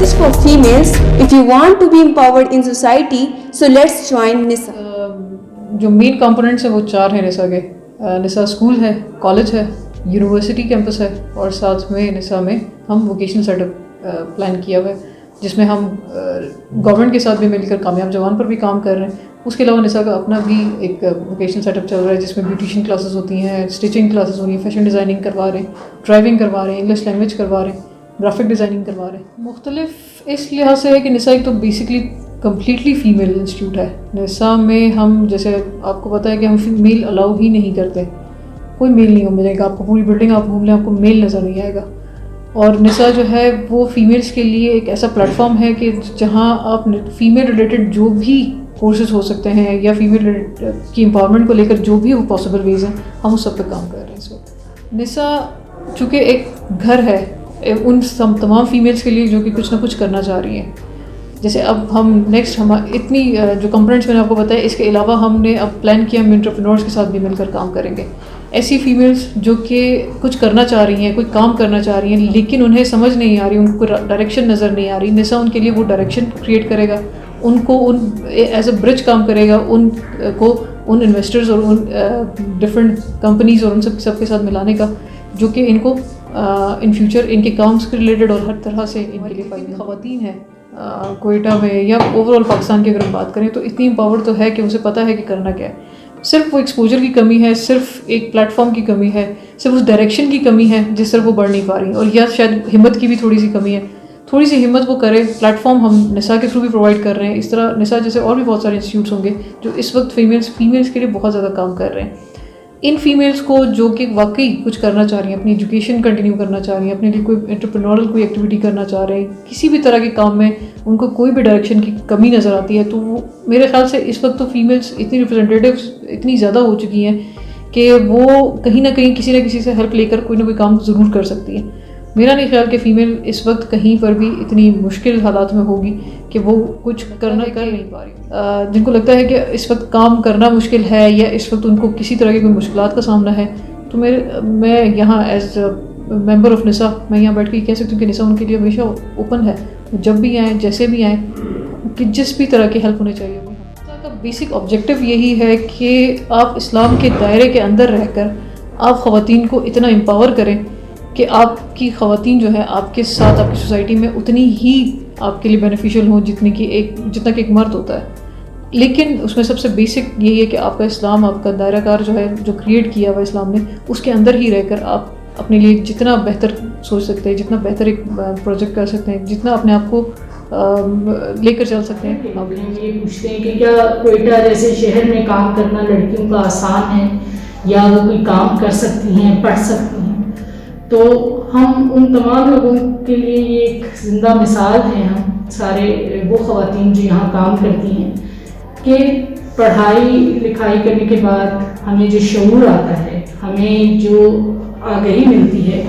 For females, if you want to be empowered in society, so let's join NISA. جو main components ہیں وہ 4 ہیں نسا کے. نسا اسکول ہے, کالج ہے, یونیورسٹی کیمپس ہے, اور ساتھ میں نسا میں ہم ووکیشنل سیٹ اپ پلان کیا ہوا ہے, جس میں ہم گورنمنٹ کے ساتھ بھی مل کر کامیاب جوان پر بھی کام کر رہے ہیں. اس کے علاوہ نسا کا اپنا بھی ایک ووکیشنل سیٹ اپ چل رہا ہے, جس میں بیوٹیشین کلاسز ہوتی ہیں, اسٹچنگ کلاسز ہو رہی ہیں, فیشن ڈیزائننگ کروا رہے ہیں, ڈرائیونگ کروا رہے ہیں, انگلش لینگویج کروا رہے ہیں, گرافک ڈیزائننگ کروا رہے ہیں. مختلف اس لحاظ سے ہے کہ نسا ایک تو بیسکلی کمپلیٹلی فیمیل انسٹیٹیوٹ ہے. نسا میں ہم جیسے آپ کو پتہ ہے کہ ہم میل الاؤ ہی نہیں کرتے, کوئی میل نہیں ملے گا آپ کو, پوری بلڈنگ آپ گھوم لیں آپ کو میل نظر نہیں آئے گا. اور نسا جو ہے وہ فیمیلس کے لیے ایک ایسا پلیٹ فارم ہے کہ جہاں آپ فیمیل ریلیٹڈ جو بھی کورسز ہو سکتے ہیں یا فیمیل کی امپاورمنٹ کو لے کر جو بھی وہ پاسبل ویز ہیں, ہم اس سب پہ کام کر رہے ہیں اس وقت. نسا چونکہ ایک گھر ہے ان تمام فیمیلس کے لیے جو کہ کچھ نہ کچھ کرنا چاہ رہی ہیں. جیسے اب ہم نیکسٹ اتنی جو کمپوننٹس میں نے آپ کو بتایا, اس کے علاوہ ہم نے اب پلان کیا ہم انٹرپرینورس کے ساتھ بھی مل کر کام کریں گے. ایسی فیمیلس جو کہ کچھ کرنا چاہ رہی ہیں, کوئی کام کرنا چاہ رہی ہیں, لیکن انہیں سمجھ نہیں آ رہی, ان کو ڈائریکشن نظر نہیں آ رہی. نسا ان کے لیے وہ ڈائریکشن کریٹ کرے گا, ان کو ان ایز اے برج کام کرے گا, ان کو ان انویسٹرز اور ان ڈفرینٹ کمپنیز اور ان سب کے ساتھ ملانے کا, جو کہ ان کو ان فیوچر ان کے کامس کے ریلیٹڈ اور ہر طرح سے ان کے لیے فائدہ. خواتین ہیں کوئٹہ میں یا اوور آل پاکستان کی اگر ہم بات کریں تو اتنی امپاور تو ہے کہ اسے پتہ ہے کہ کرنا کیا ہے. صرف وہ ایکسپوجر کی کمی ہے, صرف ایک پلیٹ فارم کی کمی ہے, صرف اس ڈائریکشن کی کمی ہے جس طرف وہ بڑھ نہیں پا رہی ہیں, اور یا شاید ہمت کی بھی تھوڑی سی کمی ہے. تھوڑی سی ہمت وہ کرے. پلیٹ فارم ہم نسا کے تھرو بھی پرووائڈ کر رہے ہیں, اس طرح نسا جیسے اور بھی بہت سارے انسٹیٹیوٹس ہوں گے جو اس وقت فیمیلس کے لیے بہت زیادہ کام کر رہے ہیں. ان فیمیلس کو جو کہ واقعی کچھ کرنا چاہ رہی ہیں, اپنی ایجوکیشن کنٹینیو کرنا چاہ رہی ہیں, اپنے لیے کوئی انٹرپرینورل کوئی ایکٹیویٹی کرنا چاہ رہے ہیں, کسی بھی طرح کے کام میں ان کو کوئی بھی ڈائریکشن کی کمی نظر آتی ہے, تو وہ میرے خیال سے اس وقت تو فیمیلس اتنی ریپرزنٹیٹیوز اتنی زیادہ ہو چکی ہیں کہ وہ کہیں نہ کہیں کسی نہ کسی سے ہیلپ لے کر کوئی نہ کوئی کام ضرور کر سکتی ہیں. میرا نہیں خیال کہ فیمیل اس وقت کہیں پر بھی اتنی مشکل حالات میں ہوگی کہ وہ کچھ کر نہیں پا رہی. جن کو لگتا ہے کہ اس وقت کام کرنا مشکل ہے یا اس وقت ان کو کسی طرح کی کوئی مشکلات کا سامنا ہے, تو میں یہاں ایز ممبر آف نسا میں یہاں بیٹھ کے کہہ سکتی ہوں کہ نسا ان کے لیے ہمیشہ اوپن ہے. جب بھی آئیں, جیسے بھی آئیں, کہ جس بھی طرح کی ہیلپ ہونی چاہیے. نسا کا بیسک آبجیکٹیو یہی ہے کہ آپ اسلام کے دائرے کے اندر رہ کر آپ خواتین کو اتنا امپاور کریں کہ آپ کی خواتین جو ہے آپ کے ساتھ آپ کی سوسائٹی میں اتنی ہی آپ کے لیے بینیفیشیل ہوں جتنا کہ ایک مرد ہوتا ہے. لیکن اس میں سب سے بیسک یہی ہے کہ آپ کا اسلام, آپ کا دائرہ کار جو ہے جو کریٹ کیا ہوا اسلام نے, اس کے اندر ہی رہ کر آپ اپنے لیے جتنا بہتر سوچ سکتے ہیں, جتنا بہتر ایک پروجیکٹ کر سکتے ہیں, جتنا اپنے آپ کو لے کر چل سکتے ہیں. یہ پوچھتے ہیں کہ کیا کوئٹہ جیسے شہر میں کام کرنا لڑکیوں کا آسان ہے, یا وہ کوئی کام کر سکتی ہیں, پڑھ سکتی ہیں؟ تو ہم ان تمام لوگوں کے لیے یہ ایک زندہ مثال ہیں, ہم سارے وہ خواتین جو یہاں کام کرتی ہیں, کہ پڑھائی لکھائی کرنے کے بعد ہمیں جو شعور آتا ہے, ہمیں جو آگہی ملتی ہے,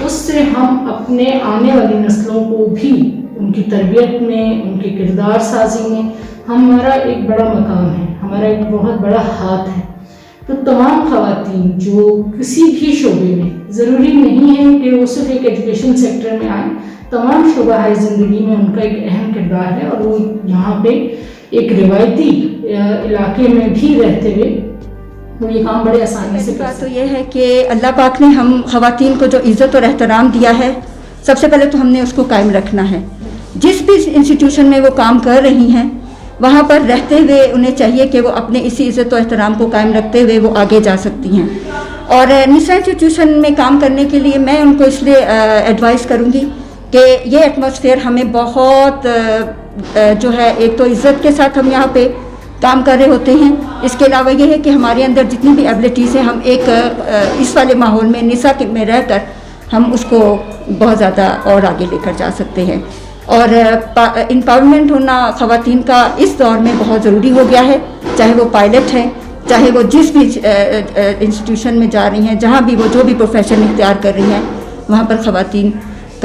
اس سے ہم اپنے آنے والی نسلوں کو بھی ان کی تربیت میں, ان کی کردار سازی میں ہمارا ایک بڑا مقام ہے, ہمارا ایک بہت بڑا ہاتھ ہے. تو تمام خواتین جو کسی بھی شعبے میں, ضروری نہیں ہے کہ وہ صرف ایک ایجوکیشن سیکٹر میں آئیں, تمام شعبہ ہے زندگی میں ان کا ایک اہم کردار ہے, اور وہ یہاں پہ ایک روایتی علاقے میں بھی رہتے ہوئے وہ یہ کام بڑے آسانی سے. بات تو یہ ہے کہ اللہ پاک نے ہم خواتین کو جو عزت اور احترام دیا ہے, سب سے پہلے تو ہم نے اس کو قائم رکھنا ہے. جس بھی انسٹیٹیوشن میں وہ کام کر رہی ہیں, وہاں پر رہتے ہوئے انہیں چاہیے کہ وہ اپنے اسی عزت و احترام کو قائم رکھتے ہوئے وہ آگے جا سکتی ہیں. اور نسا انسٹیٹیوشن میں کام کرنے کے لیے میں ان کو اس لیے ایڈوائز کروں گی کہ یہ ایٹماسفیئر ہمیں بہت جو ہے, ایک تو عزت کے ساتھ ہم یہاں پہ کام کر رہے ہوتے ہیں. اس کے علاوہ یہ ہے کہ ہمارے اندر جتنی بھی ایبلٹیز ہیں, ہم ایک اس والے ماحول میں نسا میں رہ کر ہم اس کو بہت زیادہ اور آگے لے کر جا سکتے ہیں. اور امپاورمنٹ ہونا خواتین کا اس دور میں بہت ضروری ہو گیا ہے, چاہے وہ پائلٹ ہیں, چاہے وہ جس بھی انسٹیٹیوشن میں جا رہی ہیں, جہاں بھی وہ جو بھی پروفیشن اختیار کر رہی ہیں, وہاں پر خواتین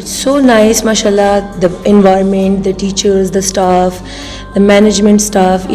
It's so nice, mashallah. The environment, the teachers, the staff, the management staff,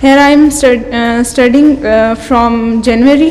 Here I am studying from January.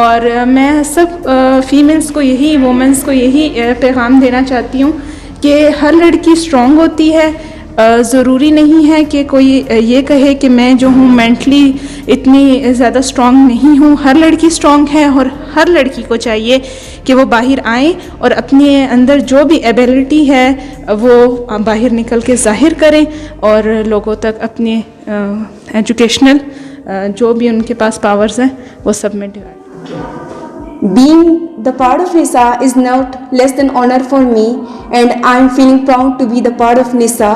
اور میں سب فیمیلس کو یہی وومنس کو یہی پیغام دینا چاہتی ہوں کہ ہر لڑکی اسٹرانگ ہوتی ہے. ضروری نہیں ہے کہ کوئی یہ کہے کہ میں جو ہوں مینٹلی اتنی زیادہ اسٹرانگ نہیں ہوں. ہر لڑکی اسٹرانگ ہے اور ہر لڑکی کو چاہیے کہ وہ باہر آئیں اور اپنے اندر جو بھی ایبیلٹی ہے وہ باہر نکل کے ظاہر کریں اور لوگوں تک اپنے ایجوکیشنل جو بھی ان کے پاس پاورز ہیں وہ سب میں divide. Being the part of NISA is not less than honor for me, and I am feeling proud to be the part of NISA.